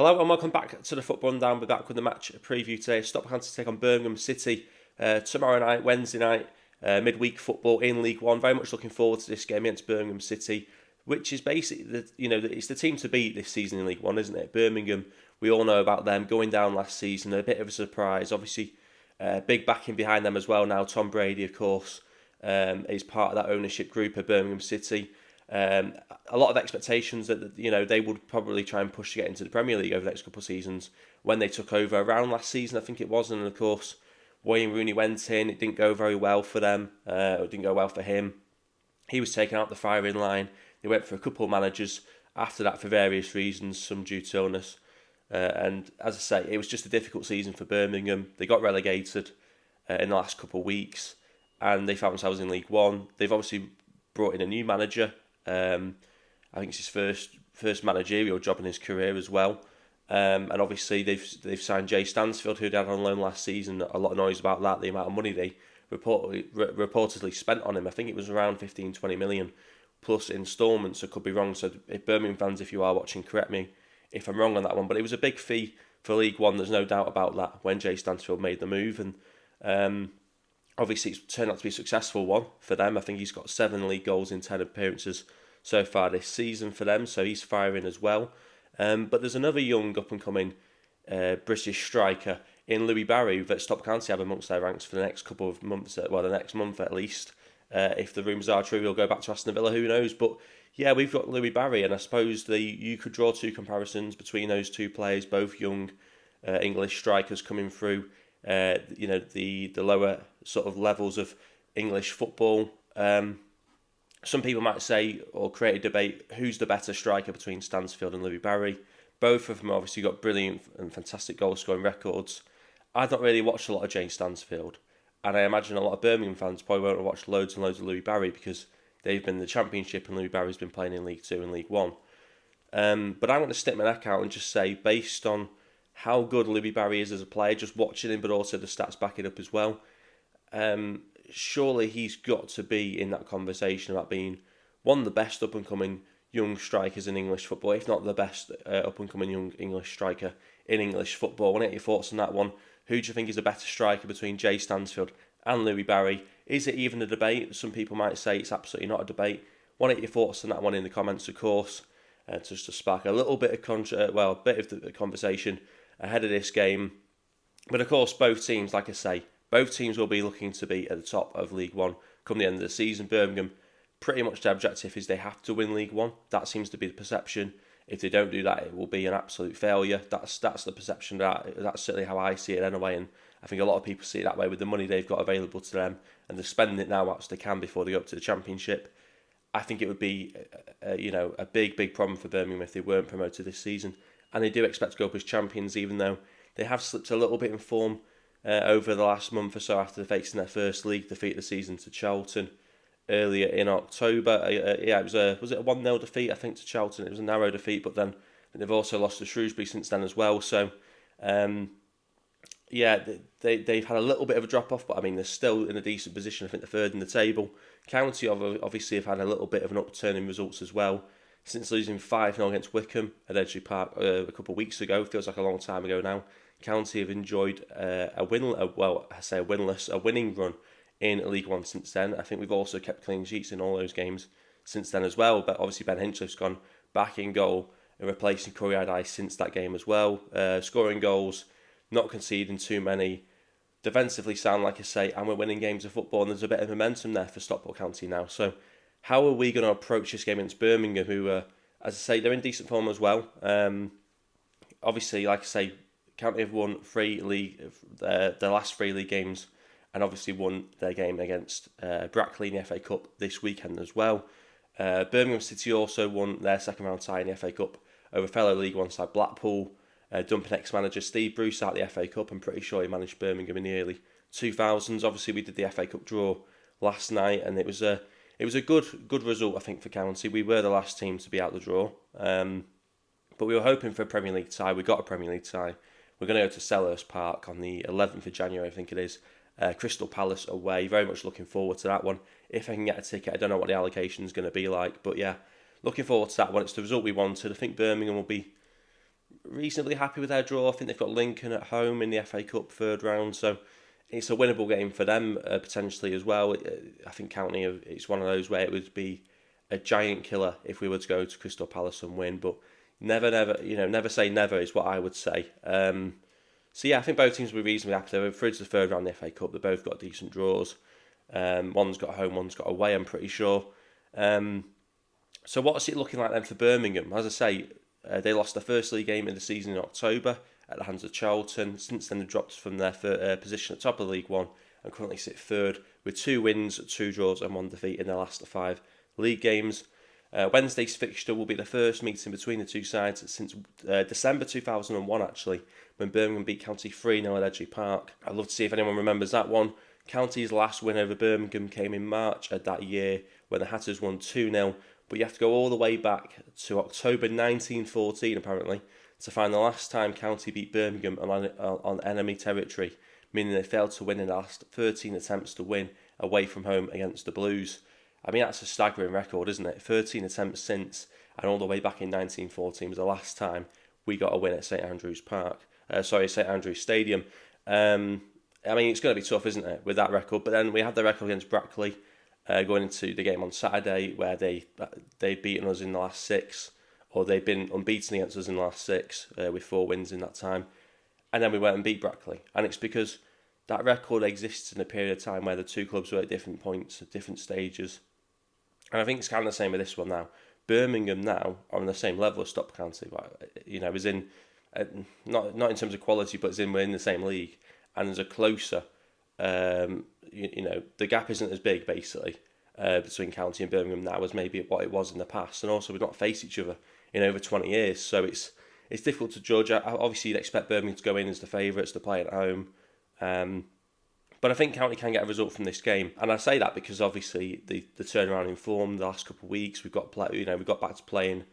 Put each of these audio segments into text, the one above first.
Hello and welcome back to the Football Rundown. We're back with the match preview today. Stockport to take on Birmingham City tomorrow night, Wednesday night, midweek football in League One. Very much looking forward to this game against Birmingham City, which is basically it's the team to beat this season in League One, isn't it? Birmingham, we all know about them going down last season, a bit of a surprise. Obviously, big backing behind them as well now. Tom Brady, of course, is part of that ownership group of Birmingham City. A lot of expectations that they would probably try and push to get into the Premier League over the next couple of seasons. When they took over around last season, I think it was, and of course Wayne Rooney went in. It didn't go very well for them. It didn't go well for him. He was taken out the firing line. They went for a couple of managers after that for various reasons, some due to illness. And as I say, it was just a difficult season for Birmingham. They got relegated in the last couple of weeks, and they found themselves in League One. They've obviously brought in a new manager. I think it's his first managerial job in his career as well. And obviously they've signed Jay Stansfield, who they had on loan last season. A lot of noise about that, the amount of money they reportedly spent on him. I think it was around 15-20 million plus instalments. I could be wrong. So if Birmingham fans, if you are watching, correct me if I'm wrong on that one. But it was a big fee for League One. There's no doubt about that when Jay Stansfield made the move. And obviously it's turned out to be a successful one for them. I think he's got 7 league goals in 10 appearances so far this season for them, so he's firing as well. But there's another young up-and-coming British striker in Louis Barry that Stockport County have amongst their ranks for the next couple of months, the next month at least. If the rumours are true, he'll go back to Aston Villa, who knows? But yeah, we've got Louis Barry, and I suppose you could draw 2 comparisons between those 2 players, both young English strikers coming through the lower sort of levels of English football. Some people might say or create a debate who's the better striker between Stansfield and Louis Barry. Both of them obviously got brilliant and fantastic goal scoring records. I've not really watched a lot of Jane Stansfield, and I imagine a lot of Birmingham fans probably won't have watched loads and loads of Louis Barry because they've been in the Championship and Louis Barry's been playing in League 2 and League 1. But I'm going to stick my neck out and just say, based on how good Louis Barry is as a player, just watching him, but also the stats back it up as well, surely he's got to be in that conversation about being one of the best up-and-coming young strikers in English football, if not the best up-and-coming young English striker in English football. I want to get your thoughts on that one. Who do you think is the better striker between Jay Stansfield and Louis Barry? Is it even a debate? Some people might say it's absolutely not a debate. I want to get your thoughts on that one in the comments, of course, just to spark a little bit of a bit of the conversation ahead of this game. But of course, both teams, like I say, both teams will be looking to be at the top of League One come the end of the season. Birmingham, pretty much their objective is they have to win League One. That seems to be the perception. If they don't do that, it will be an absolute failure. That's the perception. That's certainly how I see it anyway. And I think a lot of people see it that way with the money they've got available to them, and they're spending it now as they can before they go up to the Championship. I think it would be a big problem for Birmingham if they weren't promoted this season. And they do expect to go up as champions, even though they have slipped a little bit in form over the last month or so after facing their first league defeat of the season to Charlton earlier in October. Was it a 1-0 defeat, I think, to Charlton? It was a narrow defeat, but then they've also lost to Shrewsbury since then as well. So, they've had a little bit of a drop-off, but I mean, they're still in a decent position. I think they're 3rd in the table. County obviously have had a little bit of an upturn in results as well, since losing 5-0 against Wickham at Edgeley Park a couple of weeks ago. Feels like a long time ago now. County have enjoyed a winning run in League One since then. I think we've also kept clean sheets in all those games since then as well. But obviously Ben Hinchlife's gone back in goal and replacing Corey Adai since that game as well. Scoring goals, not conceding too many. Defensively sound, like I say, and we're winning games of football, and there's a bit of momentum there for Stockport County now. So how are we going to approach this game against Birmingham, who, as I say, they're in decent form as well. Obviously, like I say, County have won their last 3 league games, and obviously won their game against Brackley in the FA Cup this weekend as well. Birmingham City also won their second round tie in the FA Cup over fellow League One side Blackpool, dumping ex-manager Steve Bruce out the FA Cup. I'm pretty sure he managed Birmingham in the early 2000s. Obviously, we did the FA Cup draw last night, and it was a good result, I think, for County. We were the last team to be out the draw, but we were hoping for a Premier League tie. We got a Premier League tie. We're going to go to Selhurst Park on the 11th of January, I think it is. Crystal Palace away. Very much looking forward to that one. If I can get a ticket, I don't know what the allocation is going to be like, but yeah, looking forward to that one. It's the result we wanted. I think Birmingham will be reasonably happy with their draw. I think they've got Lincoln at home in the FA Cup third round, so it's a winnable game for them potentially as well. I think County, it's one of those where it would be a giant killer if we were to go to Crystal Palace and win, but never say never is what I would say. So yeah, I think both teams will be reasonably happy. They're through to the third round of the FA Cup. They've both got decent draws. One's got home, one's got away, I'm pretty sure. So what's it looking like then for Birmingham? As I say, they lost their first league game of the season in October at the hands of Charlton. Since then, they dropped from their position at top of League One and currently sit third with 2 wins, 2 draws and 1 defeat in their last 5 league games. Wednesday's fixture will be the first meeting between the two sides since December 2001, actually, when Birmingham beat County 3-0 at Edgley Park. I'd love to see if anyone remembers that one. County's last win over Birmingham came in March of that year when the Hatters won 2-0, but you have to go all the way back to October 1914, apparently, to find the last time County beat Birmingham on enemy territory, meaning they failed to win in the last 13 attempts to win away from home against the Blues. I mean, that's a staggering record, isn't it? 13 attempts since, and all the way back in 1914 was the last time we got a win at St Andrews Stadium. I mean, it's going to be tough, isn't it, with that record? But then we had the record against Brackley going into the game on Saturday, where they've beaten us in the last 6, or they've been unbeaten against us in the last 6 with 4 wins in that time. And then we went and beat Brackley. And it's because that record exists in a period of time where the two clubs were at different points, at different stages. And I think it's kind of the same with this one now. Birmingham now are on the same level as Stockport County. Is in not in terms of quality, but we're in the same league, and there's a closer. The gap isn't as big basically between County and Birmingham now as maybe what it was in the past, and also we've not faced each other in over 20 years, so it's difficult to judge. Obviously, you'd expect Birmingham to go in as the favourites to play at home. But I think County can get a result from this game, and I say that because obviously the turnaround in form the last couple of weeks, we've got back to playing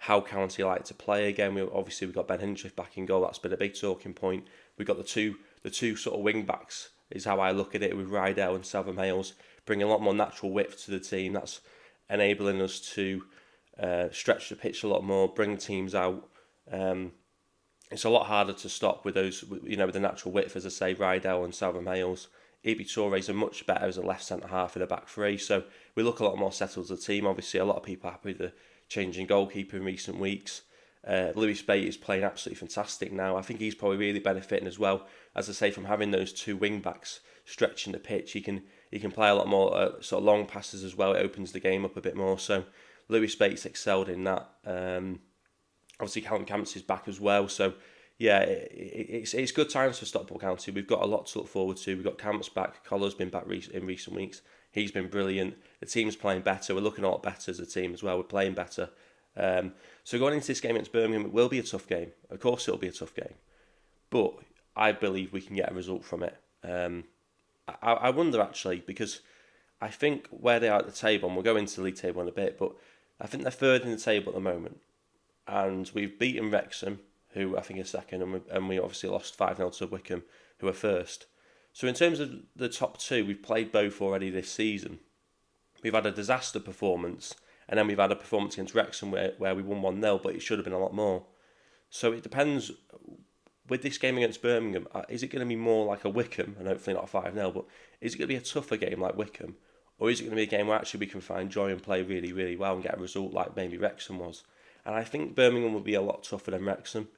how County like to play again. We've got Ben Hinchcliffe back in goal. That's been a big talking point. We've got the two sort of wing backs is how I look at it, with Rydell and Salvin Hales bringing a lot more natural width to the team. That's enabling us to stretch the pitch a lot more, bring teams out. It's a lot harder to stop with those, with the natural width, as I say, Rydell and Salvin Hales. Ibi Touré's are much better as a left centre-half in a back three, so we look a lot more settled as a team. Obviously, a lot of people are happy with the changing goalkeeper in recent weeks. Louis Spate is playing absolutely fantastic now. I think he's probably really benefiting as well, as I say, from having those 2 wing-backs stretching the pitch. He can play a lot more sort of long passes as well. It opens the game up a bit more, so Louis Spate's excelled in that. Obviously, Callum Camps is back as well, so yeah, it's good times for Stockport County. We've got a lot to look forward to. We've got Camps back. Collar's been back in recent weeks. He's been brilliant. The team's playing better. We're looking a lot better as a team as well. We're playing better. So going into this game against Birmingham, it will be a tough game. Of course, it'll be a tough game, but I believe we can get a result from it. I wonder actually, because I think where they are at the table, and we'll go into the league table in a bit, but I think they're third in the table at the moment, and we've beaten Wrexham, who I think is second, and we obviously lost 5-0 to Wycombe, who are first. So in terms of the top 2, we've played both already this season. We've had a disaster performance, and then we've had a performance against Wrexham where we won 1-0, but it should have been a lot more. So it depends. With this game against Birmingham, is it going to be more like a Wycombe, and hopefully not a 5-0, but is it going to be a tougher game like Wycombe? Or is it going to be a game where actually we can find joy and play really, really well and get a result like maybe Wrexham was? And I think Birmingham will be a lot tougher than Wrexham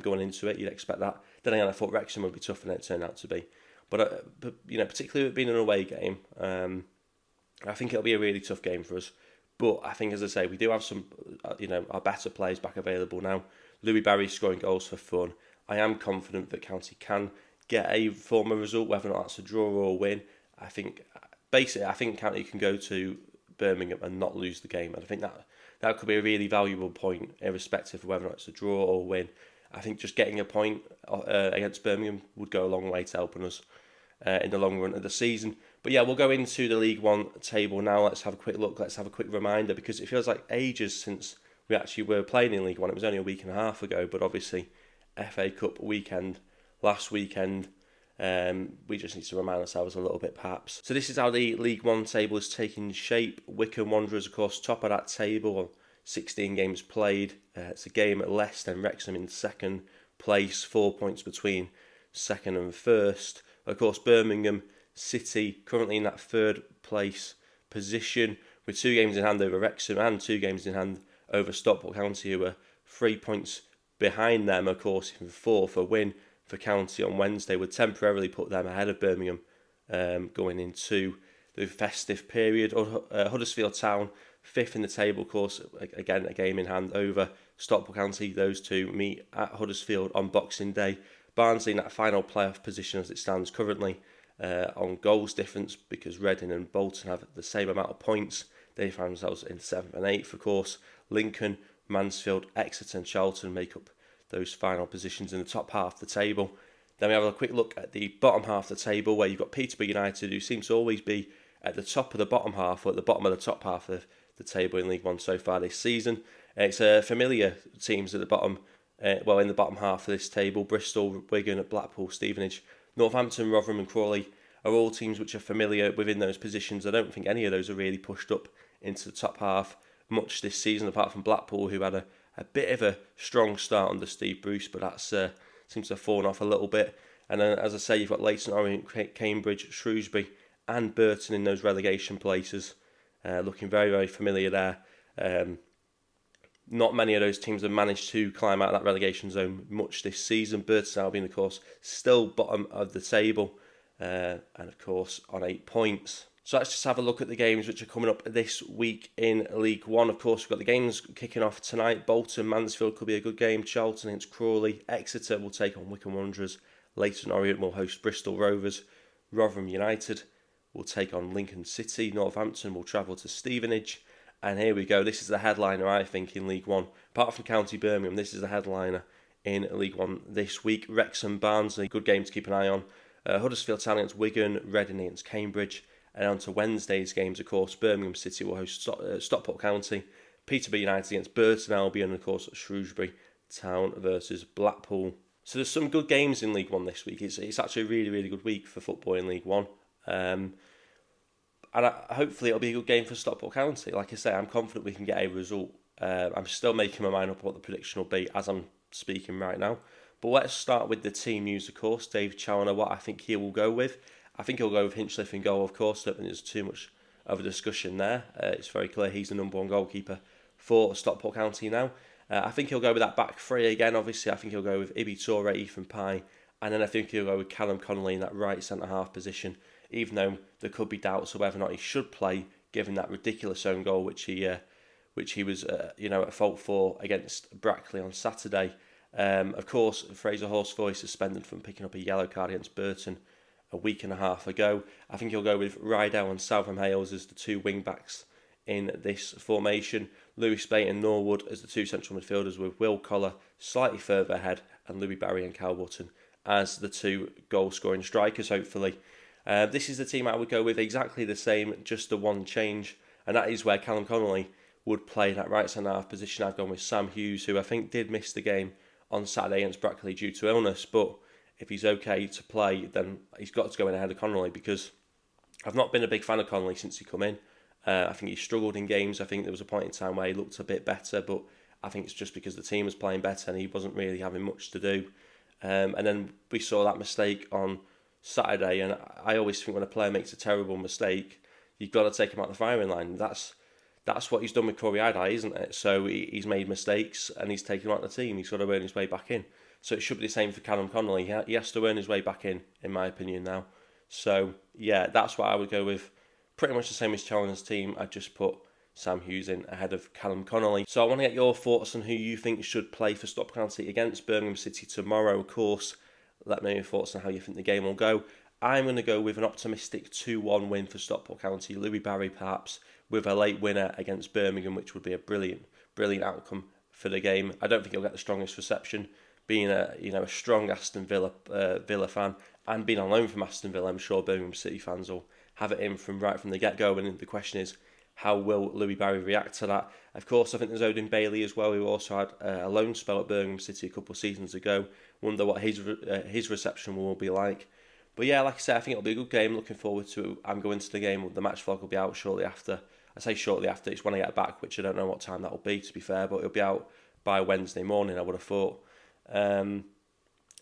going into it. You'd expect that. Then again, I thought Wrexham would be tougher than it turned out to be. But particularly with it being an away game, I think it'll be a really tough game for us. But I think, as I say, we do have some, our better players back available now. Louis Barry's scoring goals for fun. I am confident that County can get a form of result, whether or not that's a draw or a win. I think County can go to Birmingham and not lose the game. And I think that could be a really valuable point, irrespective of whether or not it's a draw or a win. I think just getting a point against Birmingham would go a long way to helping us in the long run of the season. But yeah, we'll go into the League One table now. Let's have a quick look. Let's have a quick reminder, because it feels like ages since we actually were playing in League One. It was only a week and a half ago, but obviously FA Cup weekend, last weekend, we just need to remind ourselves a little bit perhaps. So this is how the League One table is taking shape. Wycombe Wanderers, of course, top of that table, 16 games played. It's a game less than Wrexham in second place, 4 points between second and first. Of course, Birmingham City currently in that third place position with 2 games in hand over Wrexham and 2 games in hand over Stockport County, who are 3 points behind them. Of course, in fourth, a win for County on Wednesday would temporarily put them ahead of Birmingham going into the festive period. Huddersfield Town, 5th in the table, of course, again a game in hand over Stockport County. Those two meet at Huddersfield on Boxing Day. Barnsley in that final playoff position as it stands currently on goals difference, because Reading and Bolton have the same amount of points. They find themselves in 7th and 8th, of course. Lincoln, Mansfield, Exeter and Charlton make up those final positions in the top half of the table. Then we have a quick look at the bottom half of the table, where you've got Peterborough United, who seem to always be at the top of the bottom half, or at the bottom of the top half of the table in League One so far this season. It's familiar teams at the bottom, in the bottom half of this table. Bristol, Wigan, Blackpool, Stevenage, Northampton, Rotherham and Crawley are all teams which are familiar within those positions. I don't think any of those are really pushed up into the top half much this season, apart from Blackpool, who had a bit of a strong start under Steve Bruce, but that seems to have fallen off a little bit. And then, as I say, you've got Leyton Orient, Cambridge, Shrewsbury and Burton in those relegation places, looking very, very familiar there. Not many of those teams have managed to climb out of that relegation zone much this season. Burton Albion, of course, still bottom of the table, and of course on 8 points. So let's just have a look at the games which are coming up this week in League One. Of course, we've got the games kicking off tonight. Bolton, Mansfield could be a good game. Charlton against Crawley. Exeter will take on Wycombe Wanderers. Leyton Orient will host Bristol Rovers. Rotherham United will take on Lincoln City. Northampton will travel to Stevenage. And here we go. This is the headliner, I think, in League One. Apart from County Birmingham, this is the headliner in League One this week. Wrexham Barnsley, good game to keep an eye on. Huddersfield Town against Wigan. Reading against Cambridge. And on to Wednesday's games, of course, Birmingham City will host Stockport County. Peterborough United against Burton Albion. And, of course, Shrewsbury Town versus Blackpool. So there's some good games in League One this week. It's actually a really, really good week for football in League One. And hopefully it'll be a good game for Stockport County. Like I say, I'm confident we can get a result. I'm still making my mind up what the prediction will be as I'm speaking right now. But let's start with the team news, of course. Dave Challoner, what I think he will go with. I think he'll go with Hinchliffe in goal, of course. I don't think there's too much of a discussion there. It's very clear he's the number one goalkeeper for Stockport County now. I think he'll go with that back three again. Obviously, I think he'll go with Ibi Toure, Ethan Pye, and then I think he'll go with Callum Connolly in that right centre-half position, even though there could be doubts of whether or not he should play, given that ridiculous own goal which he was at fault for against Brackley on Saturday. Of course, Fraser Horsford suspended from picking up a yellow card against Burton a week and a half ago. I think he'll go with Rydell and Southam Hales as the two wing-backs in this formation. Lewis Bate and Norwood as the two central midfielders, with Will Collar slightly further ahead and Louis Barry and Cal Button as the two goal-scoring strikers, hopefully. This is the team I would go with, exactly the same, just the one change, and that is where Callum Connolly would play that right centre-half position. I've gone with Sam Hughes, who I think did miss the game on Saturday against Brackley due to illness, but if he's okay to play, then he's got to go in ahead of Connolly, because I've not been a big fan of Connolly since he come in. I think he struggled in games. I think there was a point in time where he looked a bit better, but I think it's just because the team was playing better and he wasn't really having much to do. And then we saw that mistake on Saturday, and I always think when a player makes a terrible mistake, you've got to take him out the firing line. That's what he's done with Corey Idai, isn't it? So he's made mistakes and he's taken him out of the team. He's got to earn his way back in. So it should be the same for Callum Connolly. He has to earn his way back in my opinion now. So yeah, that's what I would go with. Pretty much the same as Challoner's team. I just put Sam Hughes in ahead of Callum Connolly. So I want to get your thoughts on who you think should play for Stockport County against Birmingham City tomorrow, of course. Let me know your thoughts on how you think the game will go. I'm going to go with an optimistic 2-1 win for Stockport County. Louis Barry perhaps with a late winner against Birmingham, which would be a brilliant outcome for the game. I don't think he'll get the strongest reception. Being a strong Aston Villa fan and being on loan from Aston Villa, I'm sure Birmingham City fans will have it in from the get-go. And the question is, how will Louis Barry react to that? Of course, I think there's Odin Bailey as well, who also had a loan spell at Birmingham City a couple of seasons ago. Wonder what his reception will be like. But yeah, like I said, I think it'll be a good game. Looking forward to it. I'm going to the game. The match vlog will be out shortly after I say shortly after, it's when I get back, which I don't know what time that will be, to be fair, but it'll be out by Wednesday morning, I would have thought.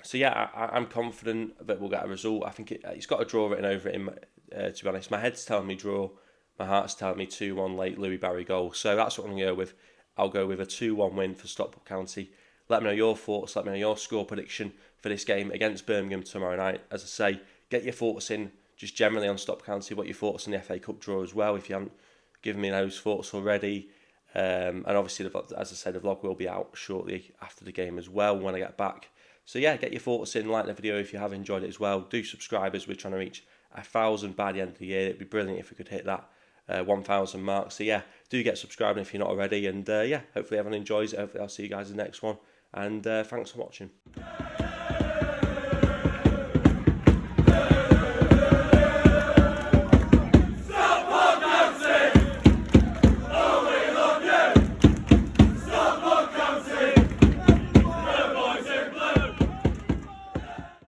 So yeah, I'm confident that we'll get a result. I think it's got a draw written over it, to be honest. My head's telling me draw, my heart's telling me 2-1 late Louis Barry goal. So that's what I'm going to go with. I'll go with a 2-1 win for Stockport County. Let me know your thoughts, let me know your score prediction for this game against Birmingham tomorrow night. As I say, get your thoughts in just generally on Stockport County, what your thoughts on the FA Cup draw as well, if you haven't given me those thoughts already. And obviously, as I said, the vlog will be out shortly after the game as well when I get back. So yeah, get your thoughts in, like the video if you have enjoyed it as well. Do subscribe as we're trying to reach 1,000 by the end of the year. It'd be brilliant if we could hit that 1,000 mark. So yeah, do get subscribing if you're not already. And yeah, hopefully everyone enjoys it. Hopefully I'll see you guys in the next one. And thanks for watching.